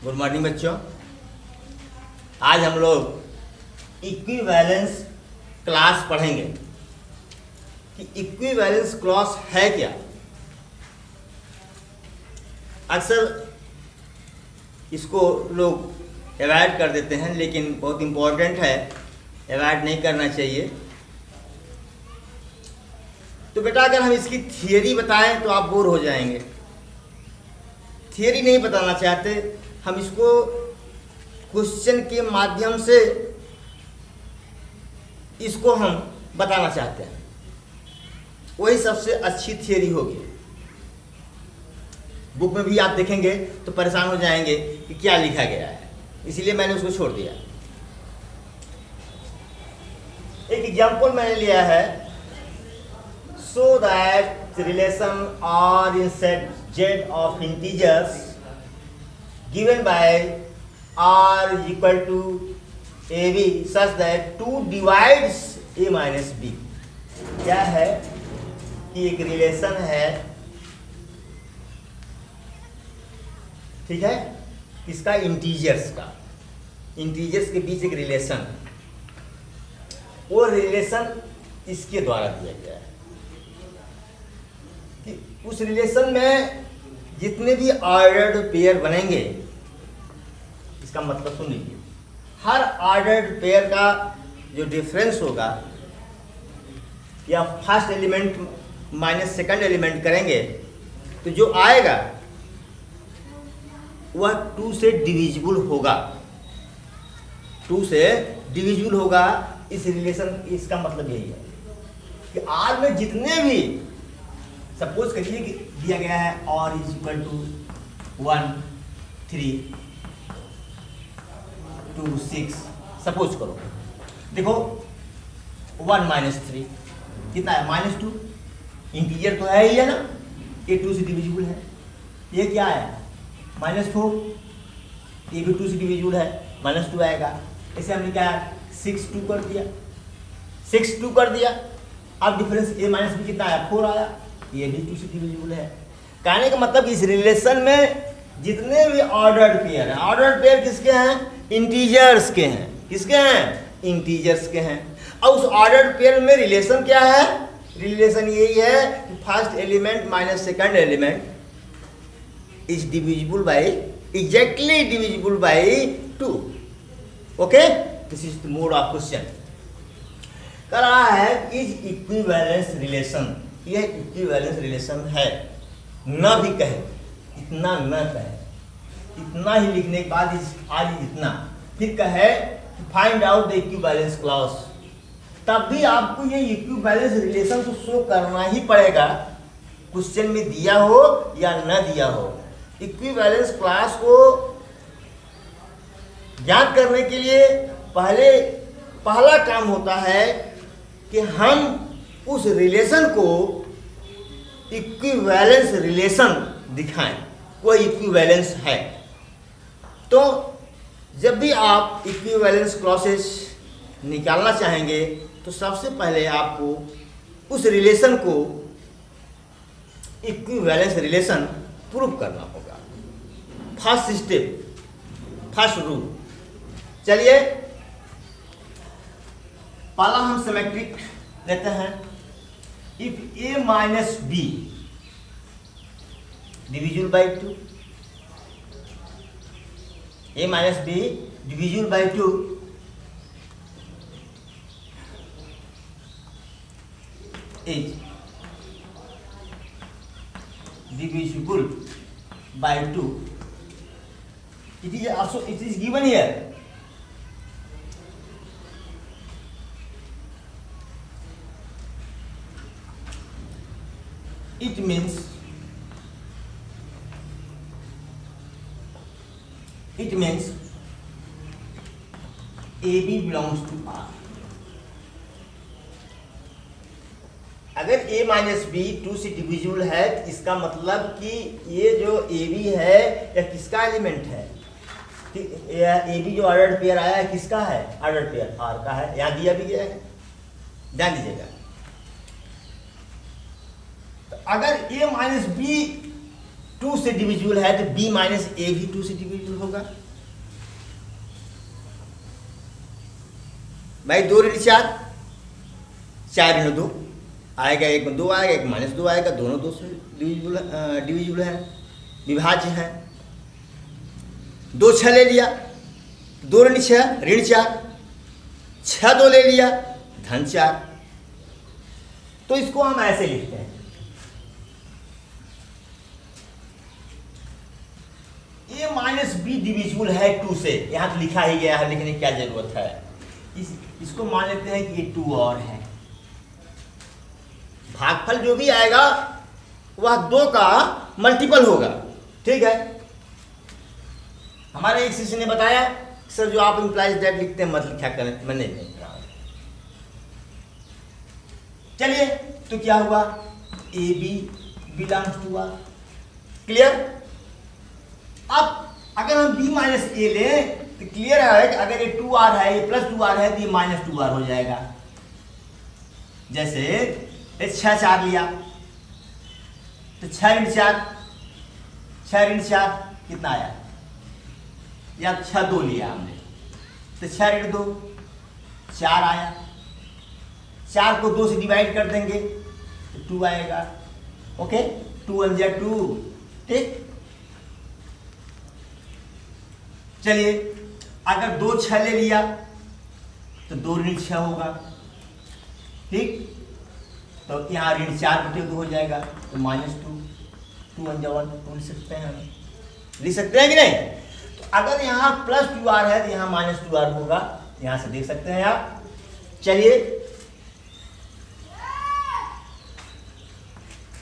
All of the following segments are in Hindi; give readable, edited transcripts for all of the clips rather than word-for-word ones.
गुड मॉर्निंग बच्चों। आज हम लोग इक्विवेलेंस क्लास पढ़ेंगे कि इक्विवेलेंस क्लास है क्या। अक्सर इसको लोग अवॉइड कर देते हैं, लेकिन बहुत इम्पोर्टेंट है, अवॉइड नहीं करना चाहिए। तो बेटा अगर हम इसकी थियरी बताएं तो आप बोर हो जाएंगे। थियरी नहीं बताना चाहते, हम इसको क्वेश्चन के माध्यम से इसको हम बताना चाहते हैं। वही सबसे अच्छी थियरी होगी। बुक में भी आप देखेंगे तो परेशान हो जाएंगे कि क्या लिखा गया है, इसलिए मैंने उसको छोड़ दिया। एक एग्जाम्पल मैंने लिया है, so that relation R in set Z of integers given by R is equal to AB such that 2 divides A minus B। क्या है कि एक रिलेशन है, ठीक है, इसका इंटीजर्स के बीच एक रिलेशन, वो रिलेशन इसके द्वारा दिया गया है कि उस रिलेशन में जितने भी ऑर्डर्ड पेयर बनेंगे, इसका मतलब सुन लीजिए, हर ऑर्डर्ड पेयर का जो डिफरेंस होगा या first element minus second element करेंगे तो जो आएगा वह 2 से डिविजिबल होगा। 2 से डिविजिबल होगा। इस रिलेशन, इसका मतलब यही है कि R में जितने भी, सपोज करिए कि दिया गया है R is equal to 1 3 2 6, suppose करो, देखो 1 माइनस 3 कितना है, -2। इंटीजर तो है ही है ना, ये 2 से डिविजिबल है। ये क्या है, -4, ये भी 2 से डिविजिबल है, -2 आएगा। इसे हमने क्या 6 2 कर दिया, 6 2 कर दिया। अब डिफरेंस a माइनस b कितना आया, 4 आया, ये भी 2 से डिविजिबल है। कहने का मतलब इस रिलेशन में जितने भी ऑर्डर्ड पेयर हैं, ऑर्डर्ड पेयर किसके हैं, इंटीजर्स के हैं। किसके हैं, इंटीजर्स के हैं। और उस ऑर्डर्ड पेयर में रिलेशन क्या है, रिलेशन यही है कि first element minus second element is divisible by, exactly divisible by 2। Okay, this is the mode of question. कह रहा है इज इक्विवेलेंस रिलेशन, यह इक्विवेलेंस रिलेशन है। न भी कहे, इतना न कहे, इतना ही लिखने के बाद आज इतना, फिर कहे find out the equivalence clause, तब भी आपको ये इक्विवेलेंस रिलेशन को शो करना ही पड़ेगा, क्वेश्चन में दिया हो या न दिया हो। इक्विवेलेंस क्लॉज को ज्ञात करने के लिए पहला काम होता है कि हम उस रिलेशन को इक्विवेलेंस रिलेशन दिखाएं, कोई इक्विवेलेंस है। तो जब भी आप इक्विवेलेंस क्लॉसेस निकालना चाहेंगे तो सबसे पहले आपको उस रिलेशन को इक्विवेलेंस रिलेशन प्रूव करना होगा। First step, first rule. चलिए पहला हम सिमेट्रिक लेते हैं। If a minus b divisible by 2, a minus b divisible by 2 is divisible by 2, it is also, it is given here. It means AB belongs to R। अगर a माइनस बी 2 से डिविजिबल है तो इसका मतलब कि ये जो AB है यह किसका एलिमेंट है, AB जो ऑर्डर्ड पेयर आया है किसका है, ऑर्डर्ड पेयर R का है। यहाँ दिया भी गया है, ध्यान दीजिएगा। तो अगर a माइनस बी 2 से डिविजिबल है तो b माइनस ए भी 2 से डिविजिबल होगा। भाई 2 ऋण 4, 4 ऋण 2 आएगा, एक में 2 आएगा, एक माइनस 2 आएगा, दोनों 2 से डिविजिबल है, विभाज्य है। 2 6 ले लिया, 2 ऋण 6 ऋण 4, 6 2 ले लिया धन 4। तो इसको हम ऐसे लिखते हैं, a माइनस बी डिविजिबल है 2 से, यहां तो लिखा ही गया है, लिखने की क्या जरूरत है। इसको मान लेते हैं कि ये 2 और है। भागफल जो भी आएगा वह 2 का मल्टीपल होगा, ठीक है। हमारे एक शिष्य ने बताया सर जो आप इंप्लाइज दैट लिखते हैं मत लिखा करें, मैं नहीं लिख रहा हूं। चलिए तो क्या हुआ, A B belongs to R, clear. अब अगर हम b माइनस ए लें तो क्लियर है कि अगर ये 2r है, ये प्लस 2r है तो ये माइनस 2r हो जाएगा। जैसे ये 6 4 लिया तो 6 ऋण 4, 6 ऋण 4 कितना आया, या 6 2 लिया हमने तो 6 ऋण 2 4 आया, 4 को 2 से डिवाइड कर देंगे तो 2 आएगा, ओके। 2 1 जा 2, ठीक। चलिए अगर 2 6 ले लिया तो 2 ऋण 6 होगा, ठीक। तो यहाँ ऋण 4 बटे 2 हो जाएगा तो माइनस 2, 2 1 जा 1, 2 लिख सकते हैं, हम लिख सकते हैं कि नहीं। तो अगर यहाँ प्लस 2r है तो यहाँ माइनस 2r होगा, यहाँ से देख सकते हैं आप। चलिए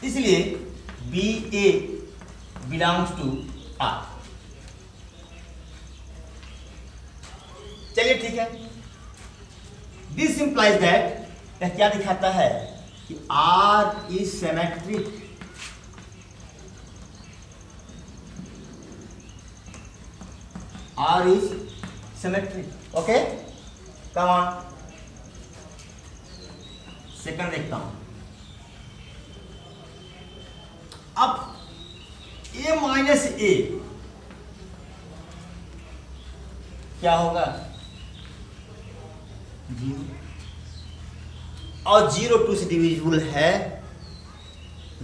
इसलिए B A belongs to R. चलिए ठीक है, दिस इंप्लाइज दैट, यह क्या दिखाता है कि R is symmetric, R is symmetric, okay. Come on, second देखता हूं। अब a माइनस ए क्या होगा, 0, और 0 2 से डिविजिबल है,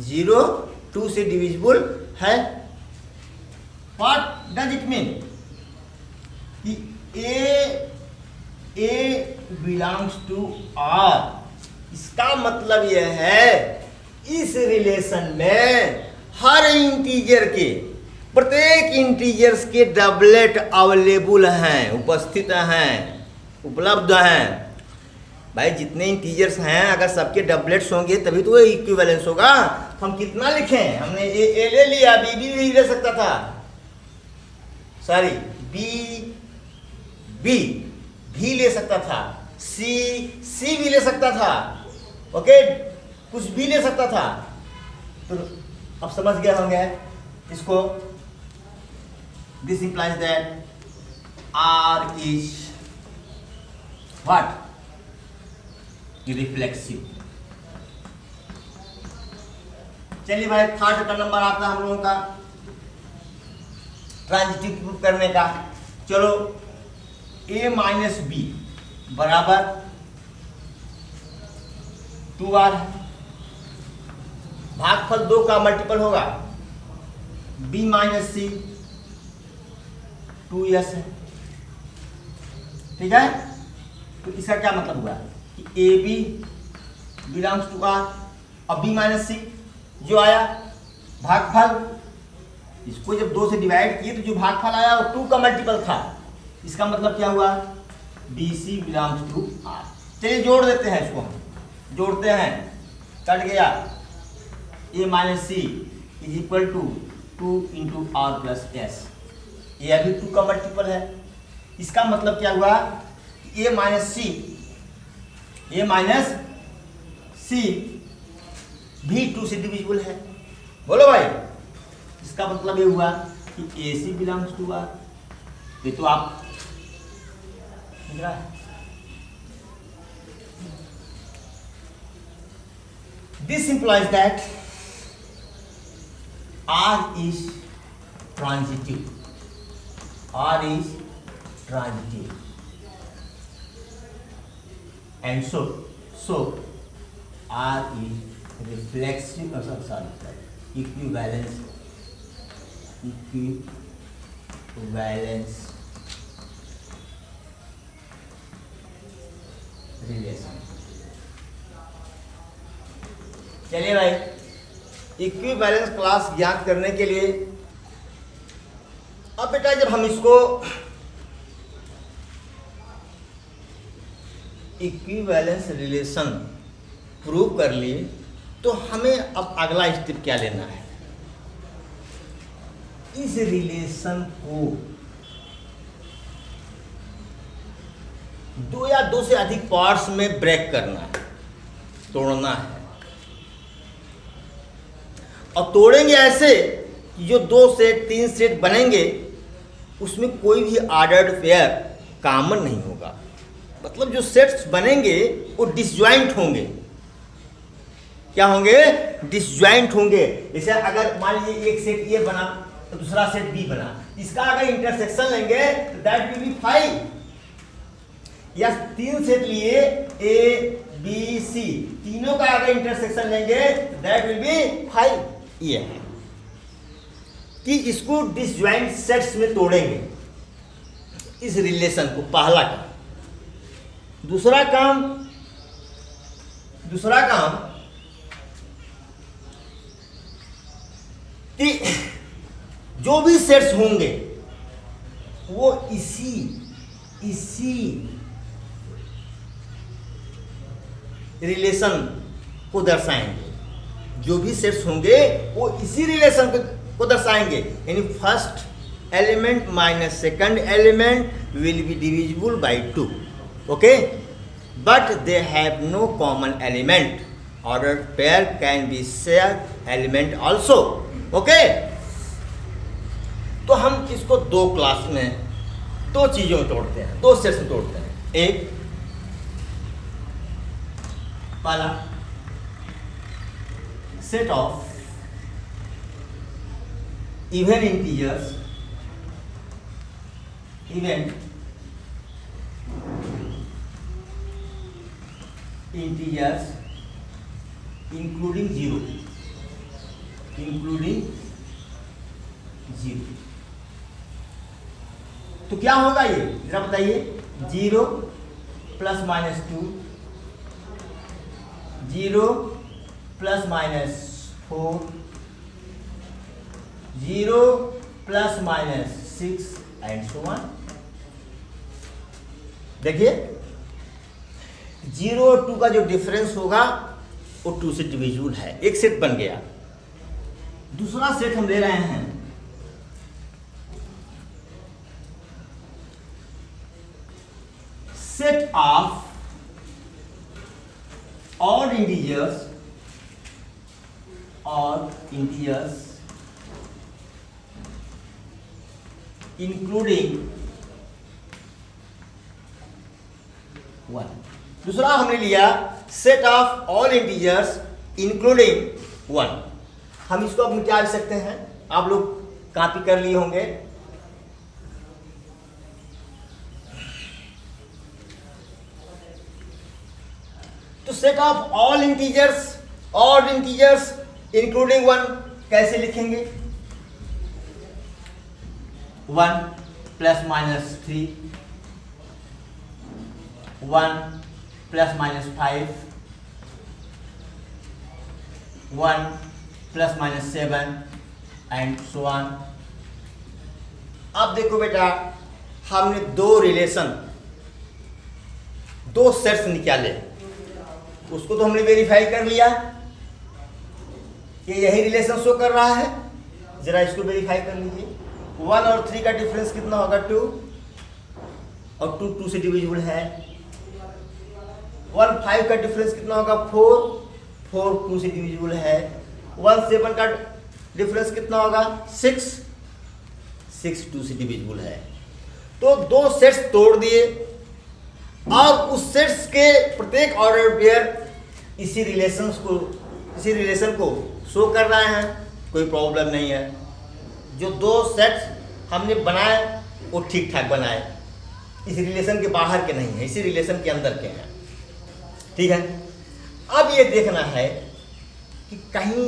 0 2 से डिविजिबल है। व्हाट डज इट मीन कि ए बिलोंग्स टू आर। इसका मतलब यह है इस रिलेशन में हर इंटीजर के, प्रत्येक इंटीजर्स के डबलेट अवेलेबल हैं, उपस्थित हैं, उपलब्ध हैं। भाई जितने इंटीजर्स हैं अगर सबके डबलेट्स होंगे तभी तो वो इक्विवेलेंस होगा। हम कितना लिखें, हमने ए ले लिया, बी भी ले सकता था, सॉरी बी भी ले सकता था, सी भी ले सकता था, ओके, कुछ भी ले सकता था। तो अब समझ गए होंगे इसको। This implies that R is what, reflexive. चलिए भाई थर्ड का नंबर आता है हम लोगों का ट्रांजिटिव प्रूफ करने का। चलो a माइनस बी बराबर 2r, भागफल 2 का मल्टीपल होगा, b माइनस सी 2s है, ठीक है। तो इसका क्या मतलब हुआ कि A B belongs to R, और बी माइनस सी जो आया भागफल, इसको जब 2 से डिवाइड किए तो जो भागफल आया वो 2 का मल्टीपल था। इसका मतलब क्या हुआ, B C belongs to R. चलिए जोड़ देते हैं, इसको हम जोड़ते हैं, कट गया, a minus c is equal to 2 into r plus s, ये अभी 2 का मल्टीपल है। इसका मतलब क्या हुआ, ए माइनस सी भी 2 से डिविजिबल है। बोलो भाई, इसका मतलब ये हुआ कि ए सी बिलोंग्स टू आर। ये तो आप समझ रहा है। This implies that R is transitive. R is transitive. And so R is reflexive, equivalence relation. चलिए भाई, इक्विवेलेंस क्लास ज्ञात करने के लिए अब बेटा जब हम इसको इक्विवेलेंस रिलेशन प्रूव कर लिए तो हमें अब अगला स्टेप क्या लेना है, इस रिलेशन को दो या दो से अधिक पार्ट्स में ब्रेक करना है, तोड़ना है। और तोड़ेंगे ऐसे कि जो 2 सेट 3 सेट बनेंगे उसमें कोई भी ऑर्डर्ड पेयर कॉमन नहीं होगा। मतलब जो सेट्स बनेंगे वो डिसजॉइंट होंगे। क्या होंगे? डिसजॉइंट होंगे। जैसे अगर मान लीजिए एक सेट ए बना तो दूसरा सेट बी बना, इसका अगर इंटरसेक्शन लेंगे तो दैट विल बी 5। या 3 सेट लिए ए बी सी, तीनों का अगर इंटरसेक्शन लेंगे तो दैट विल बी 5। ये है कि इसको डिसजॉइंट सेट्स में तोड़ेंगे इस रिलेशन को, पहला काम। दूसरा काम कि जो भी सेट्स होंगे वो इसी रिलेशन को दर्शाएंगे। जो भी सेट्स होंगे वो इसी रिलेशन को दर्शाएंगे। यानी first element minus second element will be divisible by 2, okay, but they have no common element. Ordered pair can be share element also, okay. तो हम इसको 2 क्लास में 2 चीजों में तोड़ते हैं, 2 सेट्स में तोड़ते हैं। एक पहला set of even integers, including zero, तो क्या होगा ये जरा बताइए। 0 plus minus 2, 0 plus minus 4, 0 plus minus 6 and so on. देखिए 0 और 2 का जो डिफरेंस होगा वो 2 से डिविजिबल है। एक सेट बन गया। दूसरा सेट हम ले रहे हैं set of all integers including 1। दूसरा हमने लिया set of all integers including 1। हम इसको अब मिटा भी सकते हैं, आप लोग कॉपी कर लिए होंगे। तो set of all integers including 1 कैसे लिखेंगे? 1 plus minus 3, 1 plus minus 5, 1 plus minus 7 and so on. अब देखो बेटा, हमने 2 सेट्स निकाले, उसको तो हमने वेरीफाई कर लिया कि यही रिलेशन शो कर रहा है। जरा इसको वेरीफाई कर लीजिए। 1 और 3 का डिफरेंस कितना होगा? 2, और 2 से डिविजिबल है। 1 5 का डिफरेंस कितना होगा? 4 2 से डिविजिबल है। 1 7 का डिफरेंस कितना होगा? 6 2 से डिविजिबल है। तो 2 सेट्स तोड़ दिए और उस सेट्स के प्रत्येक ऑर्डर पेयर इसी रिलेशन को शो कर रहे हैं। कोई प्रॉब्लम नहीं है। जो दो सेट्स हमने बनाए वो ठीक ठाक बनाए, इस रिलेशन के बाहर के नहीं है, इसी रिलेशन के अंदर के हैं। ठीक है, अब ये देखना है कि कहीं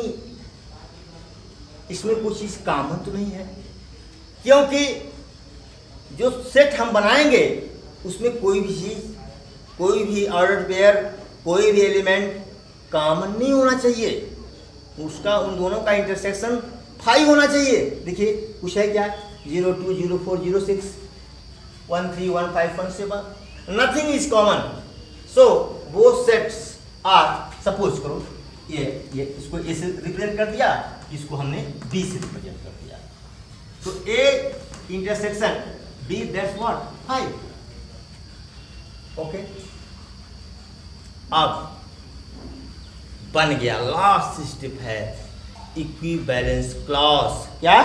इसमें कुछ चीज़ कॉमन तो नहीं है, क्योंकि जो सेट हम बनाएंगे उसमें कोई भी चीज़, कोई भी ऑर्डर पेयर, कोई भी एलिमेंट कॉमन नहीं होना चाहिए। उसका उन दोनों का इंटरसेक्शन 5 होना चाहिए। देखिए कुछ है क्या, 0 2 0 4 0 6 1 3 1 5 1 7, nothing is common. So both sets are, suppose करो ये इसको ए से रिप्रेजेंट कर दिया, इसको हमने बी से रिप्रेजेंट कर दिया, तो A intersection B, that's what 5। Okay, अब बन गया, लास्ट स्टेप है इक्विवेलेंस क्लॉज। क्या?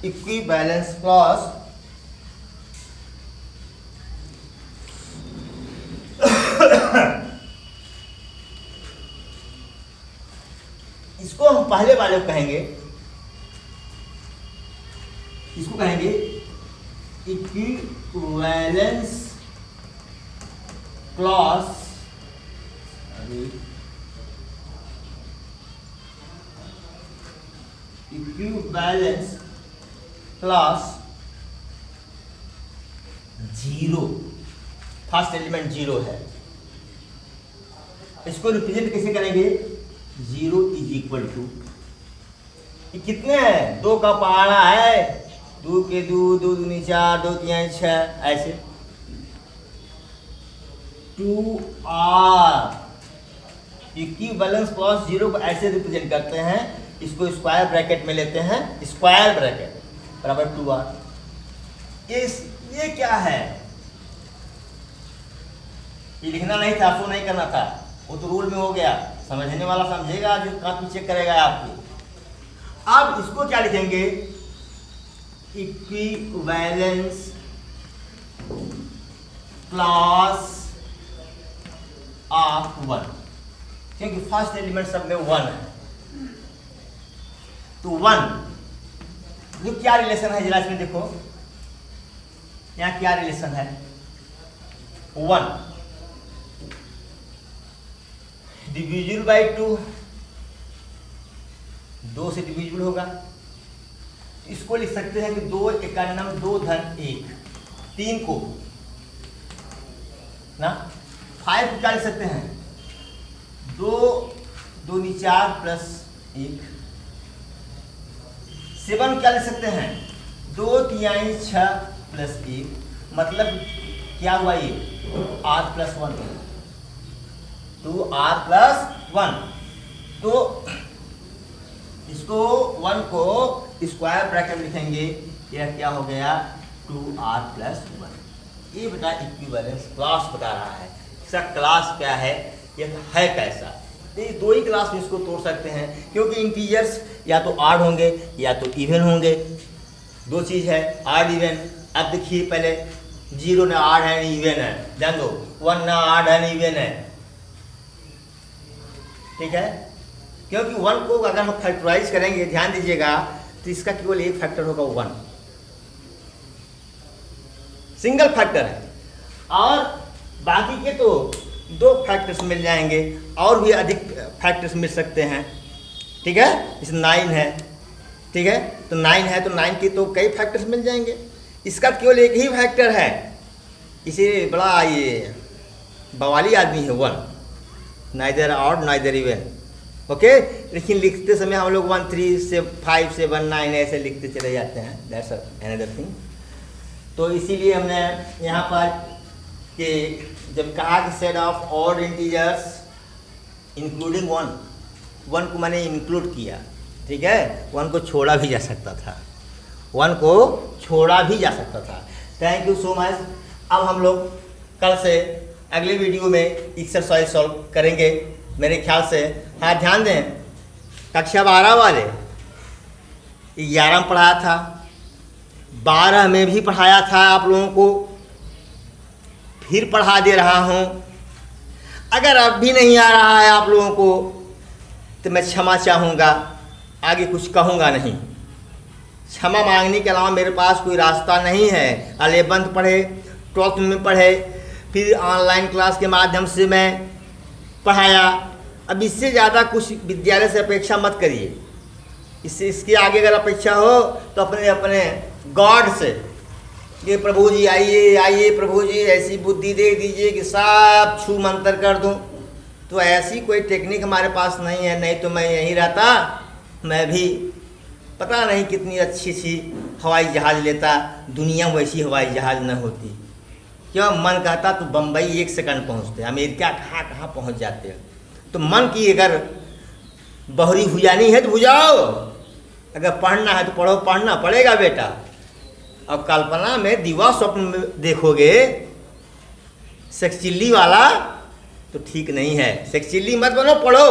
Equivalence class. इसको हम पहले वाले को कहेंगे, इसको कहेंगे equivalence class, equivalence class 0, first element 0 है। इसको रिप्रेजेंट कैसे करेंगे? 0 इज इक्वल टू, कितने हैं? 2 का पहाड़ा है, 2 के 2, 2 दूनी 4, 2 3 6, ऐसे 2r। इक्विवेलेंस क्लॉज 0 को ऐसे रिप्रेजेंट करते हैं, इसको स्क्वायर ब्रैकेट में लेते हैं, स्क्वायर ब्रैकेट बराबर 2r। ये क्या है? ये लिखना नहीं था, शो नहीं करना था, वो तो रूल में हो गया, समझने वाला समझेगा, जो कॉपी चेक करेगा आपकी। अब इसको क्या लिखेंगे? इक्विवेलेंस क्लॉज ऑफ 1, क्योंकि फर्स्ट एलिमेंट सब में 1 है, तो 1 जो क्या रिलेशन है जरा इसमें देखो, यहाँ क्या रिलेशन है? 1 डिविजिबल बाई 2, 2 से डिविजिबल होगा। इसको लिख सकते हैं कि 2 एकानम 2 धन 1, 3 को ना 5 को क्या लिख सकते हैं? 2 दूनी 4 प्लस 1। 7 क्या लिख सकते हैं? 2 तिहाई 6 प्लस 1, मतलब क्या हुआ ये? r plus 1, 2r plus 1। तो इसको 1 को स्क्वायर ब्रैकेट लिखेंगे, यह क्या हो गया? 2r plus 1। ये बेटा इक्विवेलेंस क्लास बता रहा है। इसका क्लास क्या है, यह है कैसा? ये 2 ही क्लास में इसको तोड़ सकते हैं, क्योंकि इंटीजर्स या तो ऑड होंगे या तो इवन होंगे, 2 चीज़ है, ऑड इवन। अब देखिए पहले 0 ना ऑड है ना इवन है, ध्यान दो, 1 ना ऑड है ना इवन है, ठीक है? क्योंकि 1 को अगर हम फैक्टराइज करेंगे, ध्यान दीजिएगा, तो इसका केवल एक फैक्टर होगा 1, सिंगल फैक्टर है, और बाकी के तो 2 फैक्टर्स मिल जाएंगे, और भी अधिक फैक्टर्स मिल सकते हैं, ठीक है? इस 9 है, ठीक है, तो 9 है तो 9 के तो कई फैक्टर्स मिल जाएंगे। इसका केवल एक ही फैक्टर है, इसीलिए बड़ा ये बवाली आदमी है 1, neither odd neither even. Okay, लेकिन लिखते समय हम लोग 1 3 से 5 से 1 9 ऐसे लिखते चले जाते हैं, दैट्स अनदर थिंग। तो इसीलिए हमने यहाँ पर कि जब कहा कि set of odd integers including 1 को मैंने इंक्लूड किया, ठीक है? 1 को छोड़ा भी जा सकता था, 1 को छोड़ा भी जा सकता था। Thank you so much. अब हम लोग कल से अगले वीडियो में एक्सरसाइज सॉल्व करेंगे मेरे ख्याल से। हाँ, ध्यान दें, कक्षा 12 वाले 11 में पढ़ाया था, 12 में भी पढ़ाया था आप लोगों को, फिर पढ़ा दे रहा हूँ। अगर अब भी नहीं आ रहा है आप लोगों को तो मैं क्षमा चाहूँगा, आगे कुछ कहूँगा नहीं। क्षमा मांगने के अलावा मेरे पास कोई रास्ता नहीं है। 11th पढ़े, 12th में पढ़े, फिर ऑनलाइन क्लास के माध्यम से मैं पढ़ाया। अब इससे ज़्यादा कुछ विद्यालय से अपेक्षा मत करिए। इसके आगे अगर अपेक्षा हो तो अपने अपने गॉड से, ये प्रभु जी आइए आइए, प्रभु जी ऐसी बुद्धि दे दीजिए कि सब छू मंतर कर दूं। तो ऐसी कोई टेक्निक हमारे पास नहीं है, नहीं तो मैं यहीं रहता, मैं भी पता नहीं कितनी अच्छी सी हवाई जहाज़ लेता। दुनिया में वैसी हवाई जहाज़ न होती। क्यों? मन कहता तो बम्बई 1 सेकंड पहुँचते, अमेरिका कहाँ कहाँ पहुँच जाते हैं। तो मन की अगर बहरी भुजानी है तो भुजाओ, अगर पढ़ना है तो पढ़ो, पढ़ना पड़ेगा बेटा। अब कल्पना में दिवा स्वप्न में देखोगे सेक्स चिल्ली वाला तो ठीक नहीं है। सेक्स चिल्ली मत बनो, पढ़ो।